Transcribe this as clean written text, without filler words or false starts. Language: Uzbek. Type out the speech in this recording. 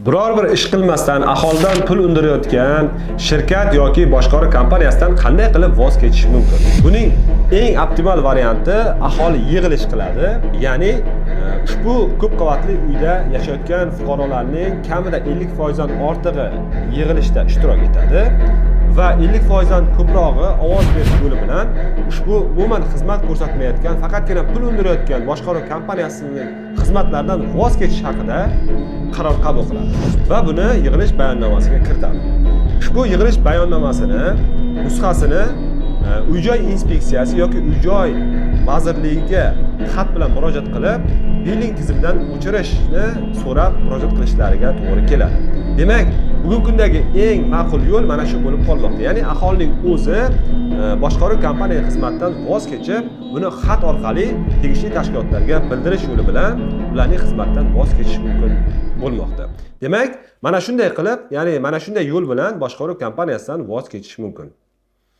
Biror bir ish qilmasdan aholidan pul undirayotgan shirkat yoki boshqaruv kompaniyasidan qanday qilib voz kechish mumkin? Buning eng optimal varianti aholi yig'ilish qiladi. Ya'ni ushbu ko'p qavatli uyda yashayotgan fuqarolarning kamida 50% dan ortig'i yig'ilishda ishtirok etadi va 50% dan ko'prog'i ovoz berish yo'li bilan ushbu umuman xizmat ko'rsatmayotgan, faqatgina pul undirayotgan boshqaruv kompaniyasining xizmatlaridan voz kechish haqida qaror qabul qiladi va buni yig'ilish bayonnomasiga kiritadi. Ushbu yig'ilish bayonnomasini nusxasini uy-joy inspeksiyasi yoki uy-joy vazirligiga xat bilan murojaat qilib, billing tizimidan o'chirishni so'rab murojaat qilishlariga to'g'ri keladi. Demak, bugungi kundagi eng ma'qul yo'l mana shu bo'lib qolmoqda. Ya'ni aholining o'zi boshqaruv kompaniya xizmatidan voz kechib, buni xat orqali tegishli tashkilotlarga bildirish yo'li bilan ularning xizmatidan voz kechish mumkin bo'lmoqda. Demak, mana shunday qilib, ya'ni mana shunday yo'l bilan boshqaruv kompaniyasidan voz kechish mumkin.